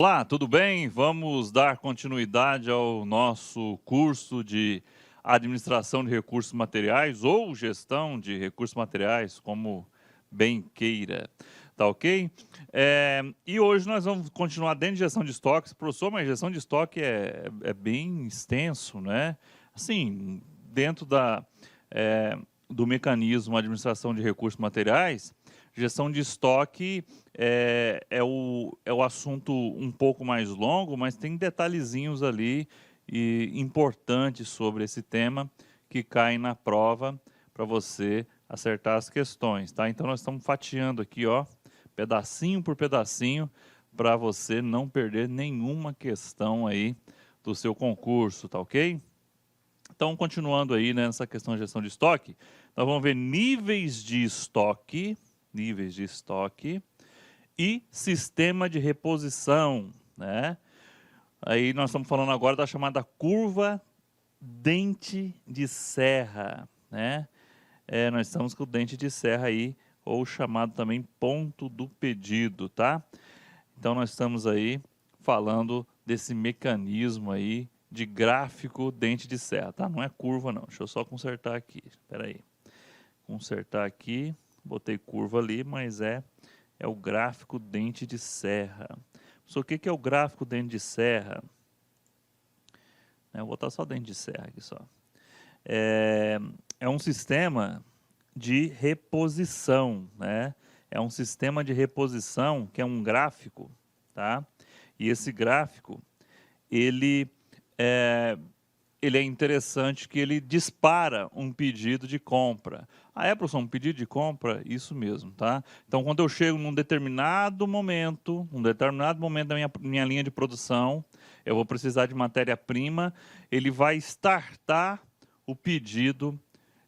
Olá, tudo bem? Vamos dar continuidade ao nosso curso de Administração de Recursos Materiais ou Gestão de Recursos Materiais, como bem queira, tá ok? E hoje nós vamos continuar dentro de gestão de estoques. Professor, mas gestão de estoque é bem extenso, né? Assim, dentro do mecanismo Administração de Recursos Materiais, gestão de estoque é o assunto um pouco mais longo, mas tem detalhezinhos ali importantes sobre esse tema que caem na prova para você acertar as questões, tá? Então nós estamos fatiando aqui, ó, pedacinho por pedacinho, para você não perder nenhuma questão aí do seu concurso, tá ok? Então, continuando aí, né, nessa questão de gestão de estoque, nós vamos ver níveis de estoque e sistema de reposição, né? Aí nós estamos falando agora da chamada curva dente de serra, né? Nós estamos com o dente de serra aí, ou chamado também ponto do pedido, tá? Então nós estamos aí falando desse mecanismo aí de gráfico dente de serra, tá? Não é curva não, deixa eu só consertar aqui, espera aí. Consertar aqui, botei curva ali, mas é o gráfico dente de serra. O que é o gráfico dente de serra? Eu vou botar só dente de serra aqui só. É um sistema de reposição, né? É um sistema de reposição que é um gráfico, tá? E esse gráfico, ele é interessante que ele dispara um pedido de compra. Professor, um pedido de compra? Isso mesmo, tá? Então, quando eu chego num determinado momento da minha linha de produção, eu vou precisar de matéria-prima, ele vai startar o pedido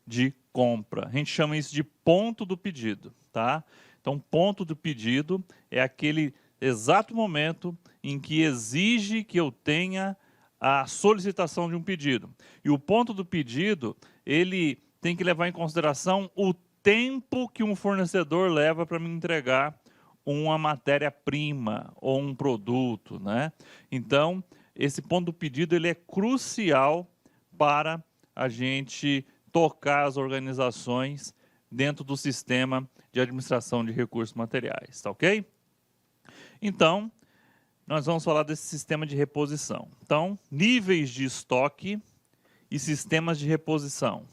de compra. A gente chama isso de ponto do pedido, tá? Então, ponto do pedido é aquele exato momento em que exige que eu tenha a solicitação de um pedido. E o ponto do pedido, ele tem que levar em consideração o tempo que um fornecedor leva para me entregar uma matéria-prima ou um produto, né? Então, esse ponto do pedido, ele é crucial para a gente tocar as organizações dentro do sistema de administração de recursos materiais, tá ok? Então, nós vamos falar desse sistema de reposição. Então, níveis de estoque e sistemas de reposição.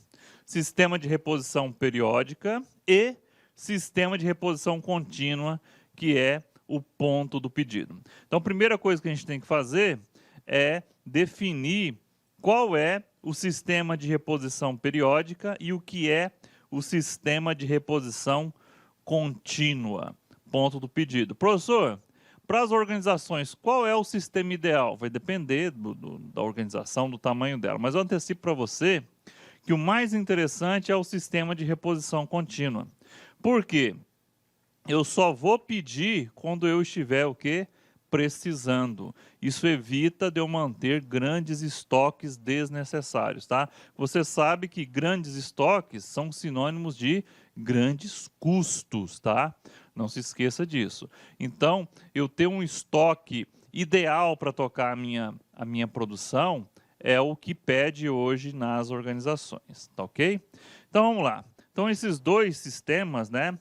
Sistema de reposição periódica e sistema de reposição contínua, que é o ponto do pedido. Então, a primeira coisa que a gente tem que fazer é definir qual é o sistema de reposição periódica e o que é o sistema de reposição contínua, ponto do pedido. Professor, para as organizações, qual é o sistema ideal? Vai depender da organização, do tamanho dela. Mas eu antecipo para você que o mais interessante é o sistema de reposição contínua. Por quê? Eu só vou pedir quando eu estiver o quê? Precisando. Isso evita de eu manter grandes estoques desnecessários, tá? Você sabe que grandes estoques são sinônimos de grandes custos, tá? Não se esqueça disso. Então, eu ter um estoque ideal para tocar a minha produção é o que pede hoje nas organizações, tá ok? Então, vamos lá. Então, esses dois sistemas, né,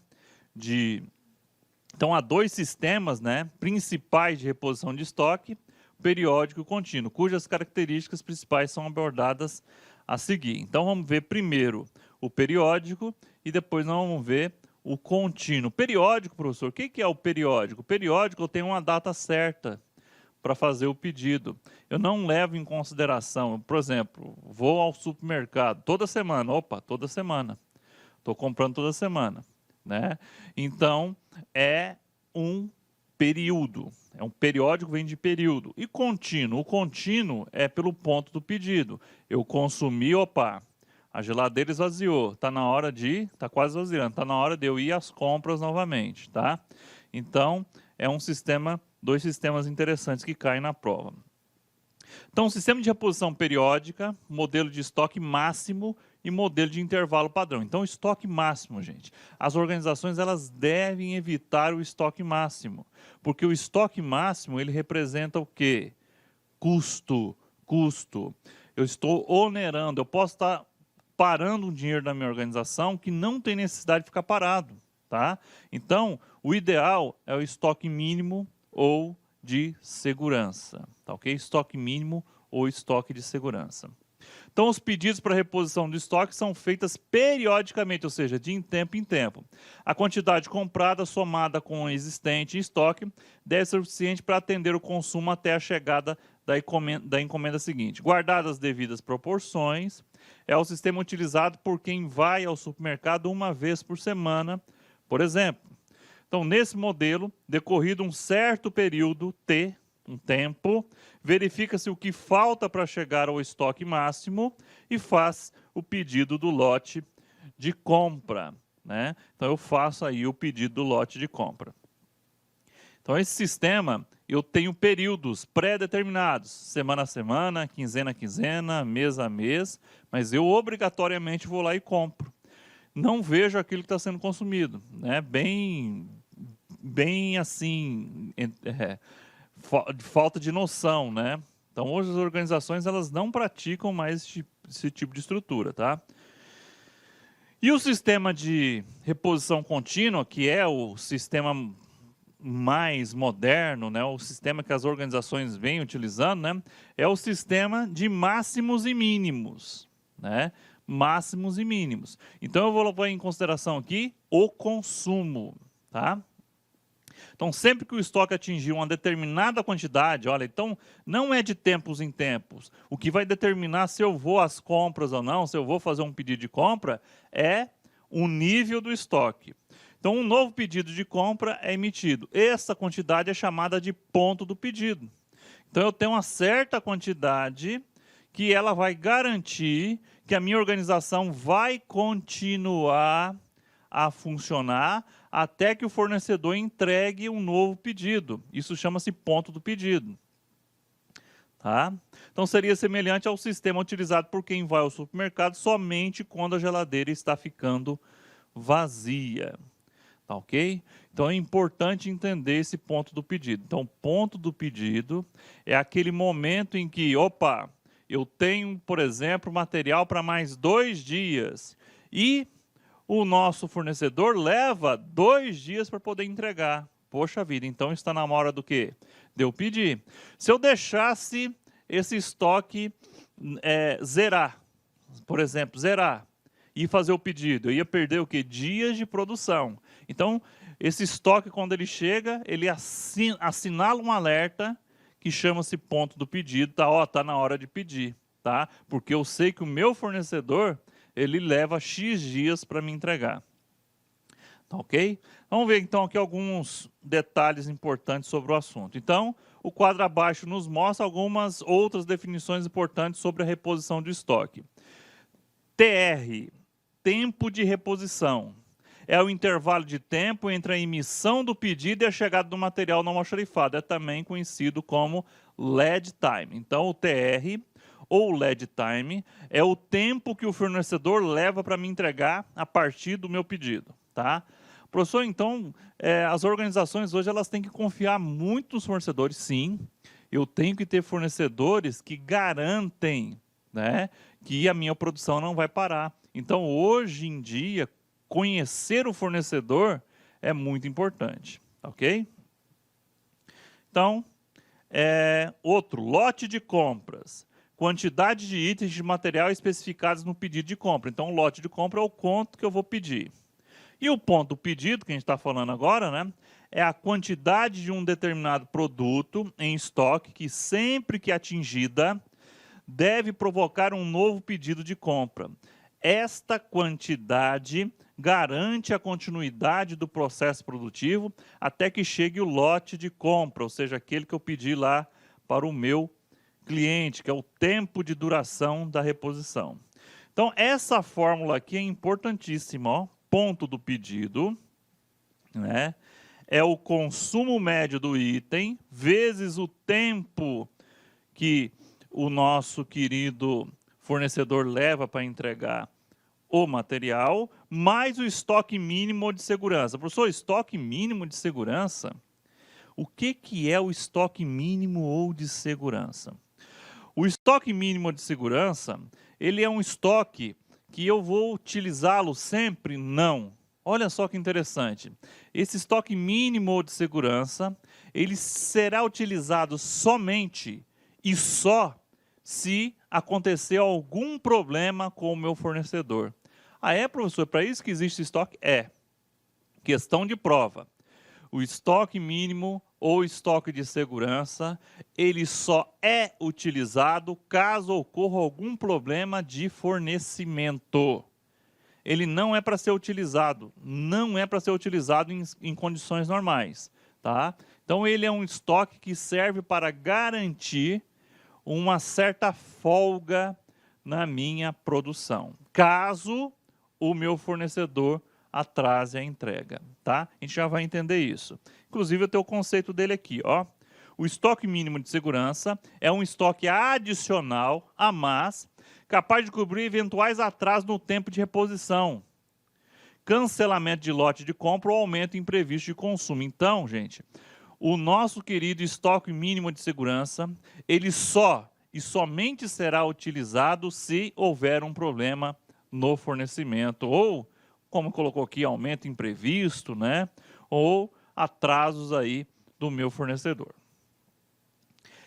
Então, há dois sistemas, né, principais de reposição de estoque, periódico e contínuo, cujas características principais são abordadas a seguir. Então, vamos ver primeiro o periódico e depois nós vamos ver o contínuo. Periódico, professor, o que é o periódico? O periódico, eu tenho uma data certa para fazer o pedido. Eu não levo em consideração, por exemplo, vou ao supermercado toda semana. Toda semana. Estou comprando toda semana, né? Então, é um período. É um periódico, vem de período. E contínuo. O contínuo é pelo ponto do pedido. Eu consumi, a geladeira esvaziou. Está quase esvaziando. Está na hora de eu ir às compras novamente, tá? Então, é um sistema, dois sistemas interessantes que caem na prova. Então, sistema de reposição periódica, modelo de estoque máximo e modelo de intervalo padrão. Então, estoque máximo, gente. As organizações elas devem evitar o estoque máximo, porque o estoque máximo ele representa o quê? Custo. Eu estou onerando, eu posso estar parando um dinheiro da minha organização que não tem necessidade de ficar parado, tá? Então, o ideal é o estoque mínimo ou de segurança, tá ok? Estoque mínimo ou estoque de segurança. Então, os pedidos para reposição do estoque são feitas periodicamente, ou seja, de tempo em tempo. A quantidade comprada somada com o existente em estoque deve ser suficiente para atender o consumo até a chegada da encomenda seguinte. Guardadas as devidas proporções, é o sistema utilizado por quem vai ao supermercado uma vez por semana, por exemplo. Então, nesse modelo, decorrido um certo período, T, um tempo, verifica-se o que falta para chegar ao estoque máximo e faz o pedido do lote de compra, né? Então, eu faço aí o pedido do lote de compra. Então, esse sistema, eu tenho períodos pré-determinados, semana a semana, quinzena a quinzena, mês a mês, mas eu obrigatoriamente vou lá e compro. Não vejo aquilo que está sendo consumido, né? Bem assim, falta de noção, né? Então, hoje as organizações elas não praticam mais esse tipo de estrutura, tá? E o sistema de reposição contínua, que é o sistema mais moderno, né? O sistema que as organizações vêm utilizando, né? É o sistema de máximos e mínimos, né? Máximos e mínimos. Então, eu vou levar em consideração aqui o consumo, tá? Então, sempre que o estoque atingir uma determinada quantidade, olha, então não é de tempos em tempos. O que vai determinar se eu vou às compras ou não, se eu vou fazer um pedido de compra, é o nível do estoque. Então, um novo pedido de compra é emitido. Essa quantidade é chamada de ponto do pedido. Então, eu tenho uma certa quantidade que ela vai garantir que a minha organização vai continuar a funcionar até que o fornecedor entregue um novo pedido. Isso chama-se ponto do pedido. Tá? Então, seria semelhante ao sistema utilizado por quem vai ao supermercado somente quando a geladeira está ficando vazia. Tá ok? Então, é importante entender esse ponto do pedido. Então, ponto do pedido é aquele momento em que, opa, eu tenho, por exemplo, material para mais 2 dias e o nosso fornecedor leva 2 dias para poder entregar. Poxa vida, então está na hora do quê? De eu pedir. Se eu deixasse esse estoque zerar, por exemplo, zerar, e fazer o pedido, eu ia perder o quê? Dias de produção. Então, esse estoque, quando ele chega, ele assinala um alerta que chama-se ponto do pedido, tá? Ó, tá na hora de pedir, tá? Porque eu sei que o meu fornecedor ele leva X dias para me entregar. Tá ok? Vamos ver então aqui alguns detalhes importantes sobre o assunto. Então, o quadro abaixo nos mostra algumas outras definições importantes sobre a reposição de estoque. TR, tempo de reposição. É o intervalo de tempo entre a emissão do pedido e a chegada do material não almoxarifado. É também conhecido como lead time. Então, o TR ou lead time é o tempo que o fornecedor leva para me entregar a partir do meu pedido, tá? Professor, então, as organizações hoje elas têm que confiar muito nos fornecedores, sim. Eu tenho que ter fornecedores que garantem, né, que a minha produção não vai parar. Então, hoje em dia, conhecer o fornecedor é muito importante, ok? Então, outro, lote de compras. Quantidade de itens de material especificados no pedido de compra. Então, o lote de compra é o quanto que eu vou pedir. E o ponto do pedido, que a gente está falando agora, né, é a quantidade de um determinado produto em estoque que, sempre que atingida, deve provocar um novo pedido de compra. Esta quantidade garante a continuidade do processo produtivo até que chegue o lote de compra, ou seja, aquele que eu pedi lá para o meu cliente, que é o tempo de duração da reposição. Então, essa fórmula aqui é importantíssima, ó. Ponto do pedido, né? É o consumo médio do item, vezes o tempo que o nosso querido fornecedor leva para entregar o material, mais o estoque mínimo de segurança. Professor, estoque mínimo de segurança? O que é o estoque mínimo ou de segurança? O estoque mínimo de segurança, ele é um estoque que eu vou utilizá-lo sempre? Não. Olha só que interessante. Esse estoque mínimo de segurança, ele será utilizado somente e só se acontecer algum problema com o meu fornecedor. Ah, é, professor? Para isso que existe estoque? É. Questão de prova. O estoque mínimo ou estoque de segurança, ele só é utilizado caso ocorra algum problema de fornecimento. Ele não é para ser utilizado, não é para ser utilizado em condições normais, tá? Então ele é um estoque que serve para garantir uma certa folga na minha produção, caso o meu fornecedor atrase a entrega, tá? A gente já vai entender isso. Inclusive eu tenho o conceito dele aqui, ó. O estoque mínimo de segurança é um estoque adicional a mais, capaz de cobrir eventuais atrasos no tempo de reposição, cancelamento de lote de compra ou aumento imprevisto de consumo. Então, gente, o nosso querido estoque mínimo de segurança, ele só e somente será utilizado se houver um problema no fornecimento, ou, como colocou aqui, aumento imprevisto, né? Ou atrasos aí do meu fornecedor.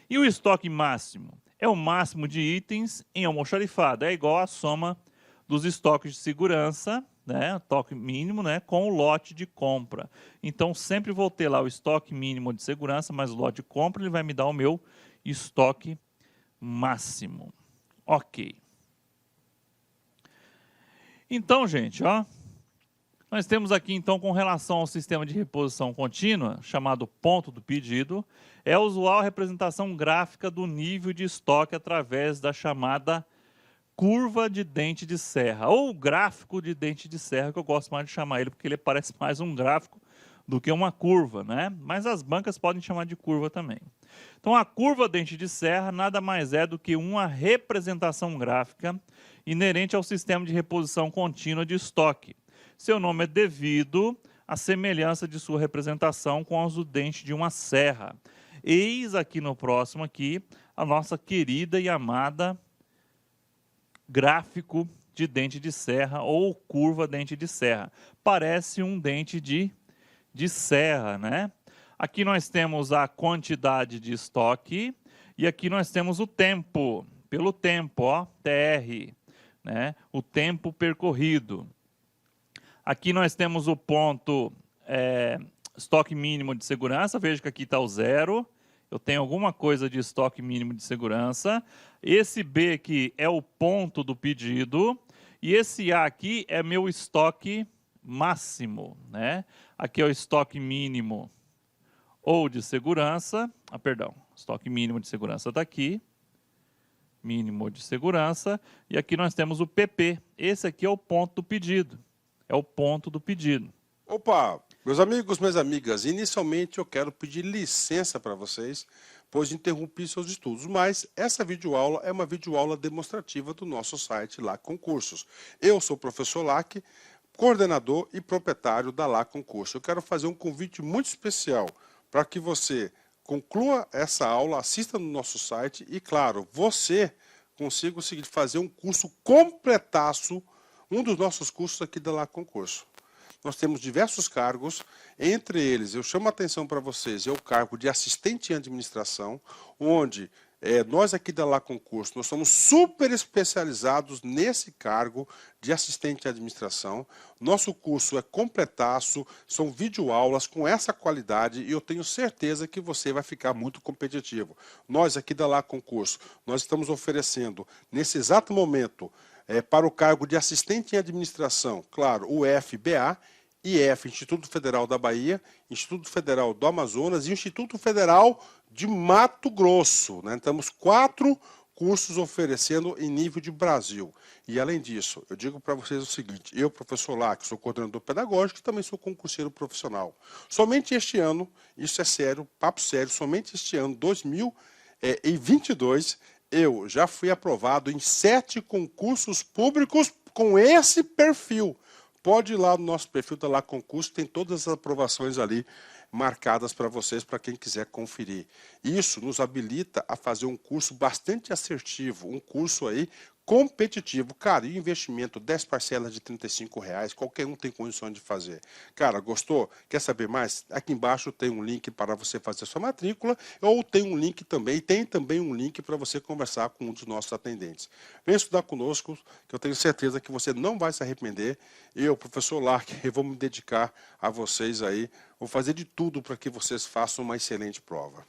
E o estoque máximo? É o máximo de itens em almoxarifado, é igual à soma dos estoques de segurança, né, estoque mínimo, né, com o lote de compra. Então, sempre vou ter lá o estoque mínimo de segurança, mas o lote de compra ele vai me dar o meu estoque máximo. Ok. Então, gente, ó, nós temos aqui, então, com relação ao sistema de reposição contínua, chamado ponto do pedido, é usual a representação gráfica do nível de estoque através da chamada curva de dente de serra, ou gráfico de dente de serra, que eu gosto mais de chamar ele, porque ele parece mais um gráfico do que uma curva, né? Mas as bancas podem chamar de curva também. Então, a curva dente de serra nada mais é do que uma representação gráfica inerente ao sistema de reposição contínua de estoque. Seu nome é devido à semelhança de sua representação com os do dente de uma serra. Eis aqui no próximo aqui a nossa querida e amada gráfico de dente de serra ou curva dente de serra. Parece um dente de serra, né? Aqui nós temos a quantidade de estoque e aqui nós temos o tempo, pelo tempo, ó, TR, né? O tempo percorrido. Aqui nós temos o ponto estoque mínimo de segurança, veja que aqui está o 0. Eu tenho alguma coisa de estoque mínimo de segurança. Esse B aqui é o ponto do pedido. E esse A aqui é meu estoque máximo, né? Aqui é o estoque mínimo ou de segurança. Perdão, estoque mínimo de segurança está aqui. Mínimo de segurança. E aqui nós temos o PP. Esse aqui é o ponto do pedido. É o ponto do pedido. Opa, meus amigos, minhas amigas, inicialmente eu quero pedir licença para vocês, pois interrompi seus estudos, mas essa videoaula é uma videoaula demonstrativa do nosso site LAC Concursos. Eu sou o professor LAC, coordenador e proprietário da LAC Concursos. Eu quero fazer um convite muito especial para que você conclua essa aula, assista no nosso site e, claro, você consiga o seguinte, fazer um curso completaço, um dos nossos cursos aqui da LAC Concurso. Nós temos diversos cargos, entre eles, eu chamo a atenção para vocês, é o cargo de assistente em administração, onde nós aqui da LAC Concurso, nós somos super especializados nesse cargo de assistente em administração. Nosso curso é completaço, são videoaulas com essa qualidade e eu tenho certeza que você vai ficar muito competitivo. Nós aqui da LAC Concurso, nós estamos oferecendo, nesse exato momento, para o cargo de assistente em administração, claro, o FBA, IF, Instituto Federal da Bahia, Instituto Federal do Amazonas e Instituto Federal de Mato Grosso, né? Temos 4 cursos oferecendo em nível de Brasil. E além disso, eu digo para vocês o seguinte, eu, professor LAC, sou coordenador pedagógico e também sou concurseiro profissional. Somente este ano, isso é sério, papo sério, somente este ano, 2022, Eu já fui aprovado em 7 concursos públicos com esse perfil. Pode ir lá no nosso perfil, tá lá concurso, tem todas as aprovações ali marcadas para vocês, para quem quiser conferir. Isso nos habilita a fazer um curso bastante assertivo, um curso aí competitivo. Cara, e investimento, 10 parcelas de R$ 35, qualquer um tem condições de fazer. Cara, gostou? Quer saber mais? Aqui embaixo tem um link para você fazer sua matrícula, ou tem um link também, tem também um link para você conversar com um dos nossos atendentes. Vem estudar conosco, que eu tenho certeza que você não vai se arrepender. Eu, professor Lark, eu vou me dedicar a vocês aí, vou fazer de tudo para que vocês façam uma excelente prova.